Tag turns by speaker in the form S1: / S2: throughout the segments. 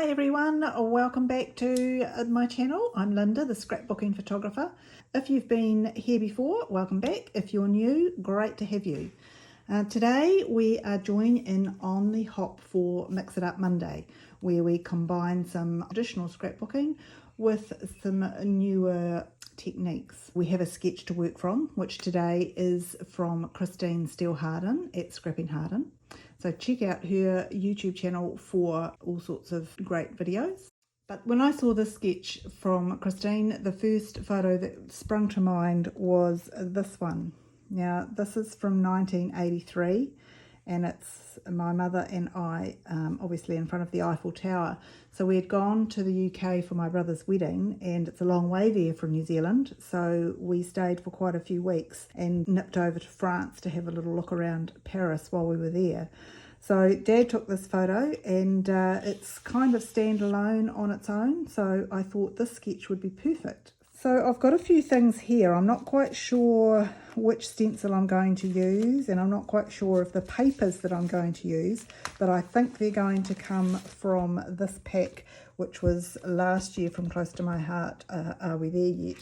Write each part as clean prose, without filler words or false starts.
S1: Hi everyone, welcome back to my channel. I'm Linda, the scrapbooking photographer. If you've been here before, welcome back. If you're new, great to have you. Today we are joining in on the hop for Mix It Up Monday, where we combine some traditional scrapbooking with some newer techniques. We have a sketch to work from, which today is from Kristen at Scrapping Harden. So check out her YouTube channel for all sorts of great videos. But when I saw this sketch from Kristen, the first photo that sprung to mind was this one. Now, this is from 1983, and it's my mother and I, obviously in front of the Eiffel Tower. So we had gone to the UK for my brother's wedding, and it's a long way there from New Zealand, so we stayed for quite a few weeks and nipped over to France to have a little look around Paris while we were there. So Dad took this photo, and it's kind of standalone on its own, so I thought this sketch would be perfect. So I've got a few things here. I'm not quite sure which stencil I'm going to use, and I'm not quite sure of the papers that I'm going to use, but I think they're going to come from this pack, which was last year from Close to My Heart. Are we there yet?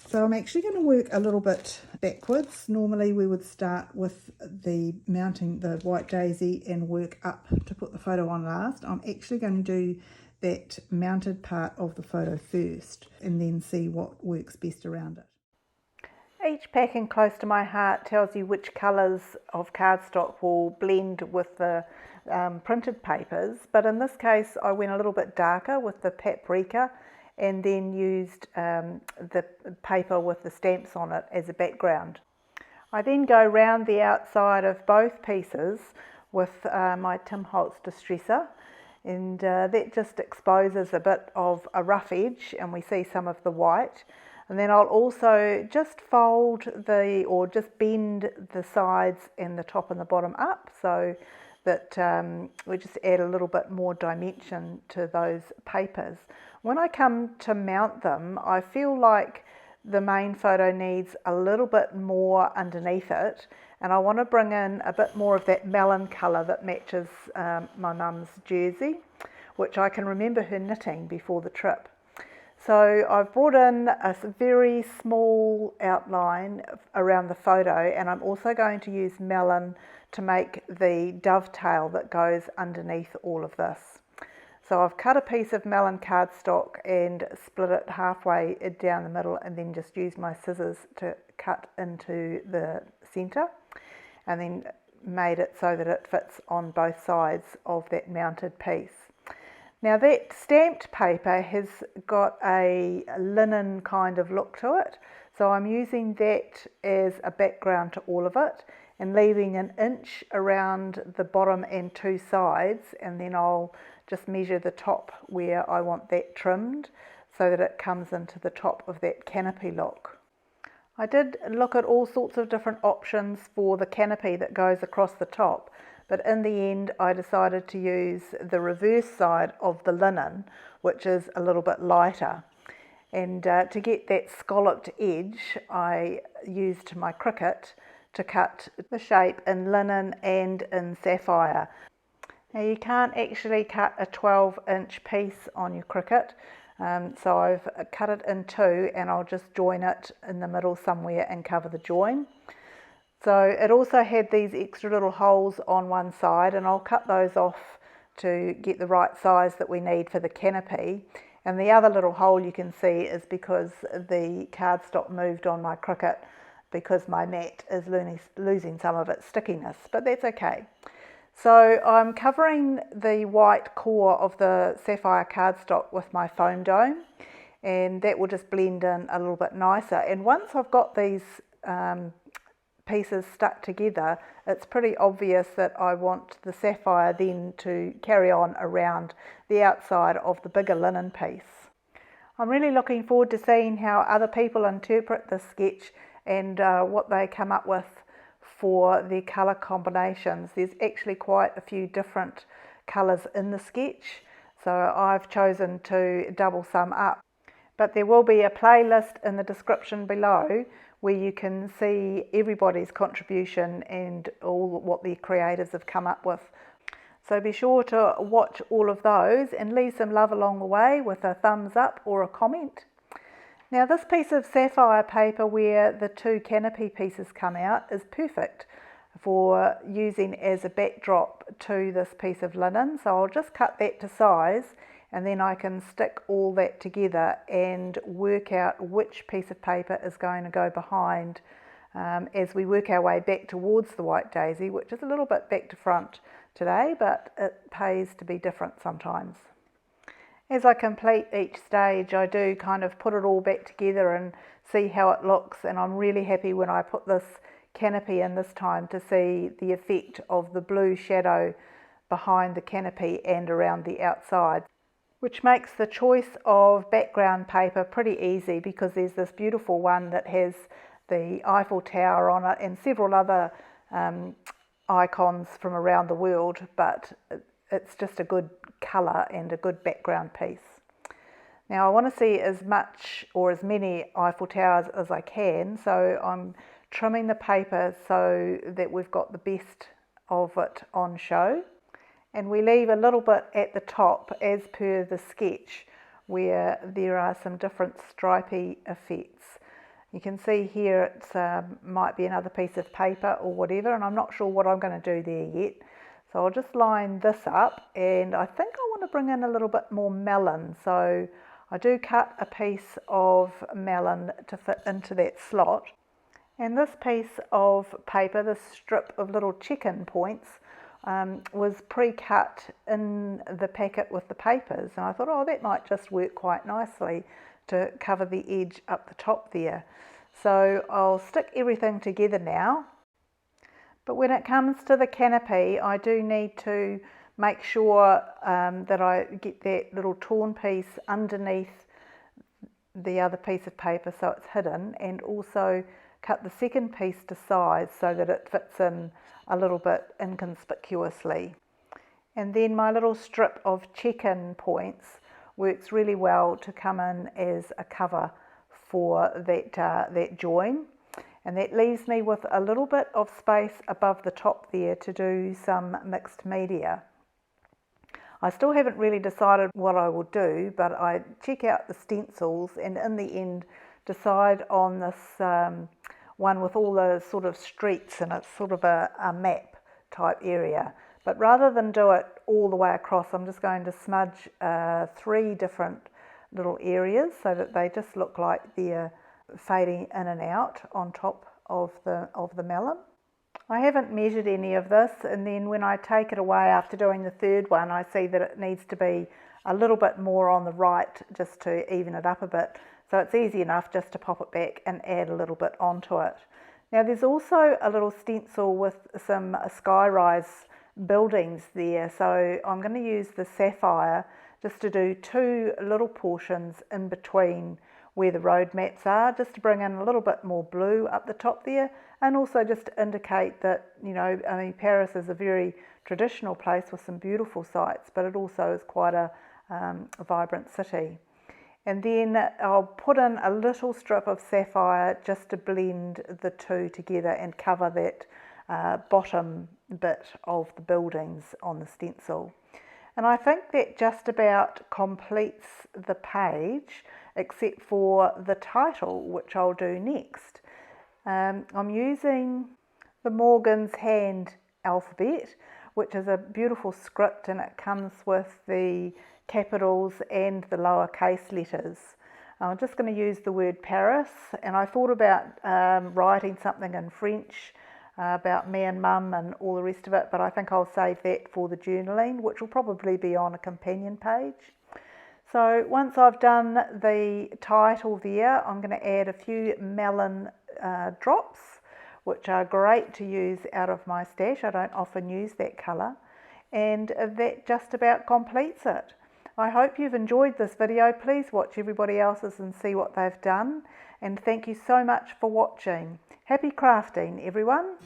S1: So I'm actually going to work a little bit backwards. Normally we would start with the mounting the white daisy and work up to put the photo on last. I'm actually going to do that mounted part of the photo first and then see what works best around it. Each pack in Close to My Heart tells you which colours of cardstock will blend with the printed papers, but in this case I went a little bit darker with the paprika and then used the paper with the stamps on it as a background. I then go round the outside of both pieces with my Tim Holtz distresser, and that just exposes a bit of a rough edge and we see some of the white. And then I'll also just just bend the sides and the top and the bottom up so that we just add a little bit more dimension to those papers. When I come to mount them, I feel like the main photo needs a little bit more underneath it, and I want to bring in a bit more of that melon colour that matches my mum's jersey, which I can remember her knitting before the trip. So I've brought in a very small outline around the photo, and I'm also going to use melon to make the dovetail that goes underneath all of this. So I've cut a piece of melon cardstock and split it halfway down the middle, and then just used my scissors to cut into the centre, and then made it so that it fits on both sides of that mounted piece. Now that stamped paper has got a linen kind of look to it, so I'm using that as a background to all of it and leaving an inch around the bottom and two sides, and then I'll just measure the top where I want that trimmed so that it comes into the top of that canopy look. I did look at all sorts of different options for the canopy that goes across the top, but in the end I decided to use the reverse side of the linen, which is a little bit lighter. And to get that scalloped edge, I used my Cricut to cut the shape in linen and in sapphire. Now you can't actually cut a 12-inch piece on your Cricut, so I've cut it in two, and I'll just join it in the middle somewhere and cover the join. So it also had these extra little holes on one side, and I'll cut those off to get the right size that we need for the canopy. And the other little hole you can see is because the cardstock moved on my Cricut because my mat is losing some of its stickiness, but that's okay. So I'm covering the white core of the sapphire cardstock with my foam dome, and that will just blend in a little bit nicer. And once I've got these pieces stuck together, it's pretty obvious that I want the sapphire then to carry on around the outside of the bigger linen piece. I'm really looking forward to seeing how other people interpret this sketch and what they come up with for the colour combinations. There's actually quite a few different colours in the sketch, so I've chosen to double some up. But there will be a playlist in the description below where you can see everybody's contribution and all what the creators have come up with. So be sure to watch all of those and leave some love along the way with a thumbs up or a comment. Now this piece of sapphire paper where the two canopy pieces come out is perfect for using as a backdrop to this piece of linen. So I'll just cut that to size and then I can stick all that together and work out which piece of paper is going to go behind as we work our way back towards the white daisy, which is a little bit back to front today, but it pays to be different sometimes. As I complete each stage, I do kind of put it all back together and see how it looks, and I'm really happy when I put this canopy in this time to see the effect of the blue shadow behind the canopy and around the outside, which makes the choice of background paper pretty easy because there's this beautiful one that has the Eiffel Tower on it and several other icons from around the world, but it's just a good colour and a good background piece. Now I want to see as much or as many Eiffel Towers as I can, so I'm trimming the paper so that we've got the best of it on show, and we leave a little bit at the top as per the sketch where there are some different stripy effects. You can see here it might be another piece of paper or whatever, and I'm not sure what I'm going to do there yet. So I'll just line this up, and I think I want to bring in a little bit more melon. So I do cut a piece of melon to fit into that slot. And this piece of paper, this strip of little chicken points, was pre-cut in the packet with the papers. And I thought, oh, that might just work quite nicely to cover the edge up the top there. So I'll stick everything together now. But when it comes to the canopy, I do need to make sure that I get that little torn piece underneath the other piece of paper so it's hidden, and also cut the second piece to size so that it fits in a little bit inconspicuously. And then my little strip of chicken points works really well to come in as a cover for that join. And that leaves me with a little bit of space above the top there to do some mixed media. I still haven't really decided what I will do, but I check out the stencils and in the end decide on this one with all the sort of streets, and it's sort of a map type area. But rather than do it all the way across, I'm just going to smudge 3 different little areas so that they just look like they're fading in and out on top of the melon. I haven't measured any of this, and then when I take it away after doing the third one, I see that it needs to be a little bit more on the right just to even it up a bit. So it's easy enough just to pop it back and add a little bit onto it. Now there's also a little stencil with some skyrise buildings there, so I'm going to use the sapphire just to do 2 little portions in between where the road mats are, just to bring in a little bit more blue up the top there, and also just to indicate that, you know, I mean, Paris is a very traditional place with some beautiful sights, but it also is quite a vibrant city. And then I'll put in a little strip of sapphire just to blend the two together and cover that bottom bit of the buildings on the stencil. And I think that just about completes the page, except for the title, which I'll do next. I'm using the Morgan's Hand alphabet, which is a beautiful script, and it comes with the capitals and the lowercase letters. I'm just going to use the word Paris, and I thought about writing something in French about me and mum and all the rest of it, but I think I'll save that for the journaling, which will probably be on a companion page. So once I've done the title there, I'm going to add a few melon drops, which are great to use out of my stash. I don't often use that colour, and that just about completes it. I hope you've enjoyed this video. Please watch everybody else's and see what they've done, and thank you so much for watching. Happy crafting, everyone.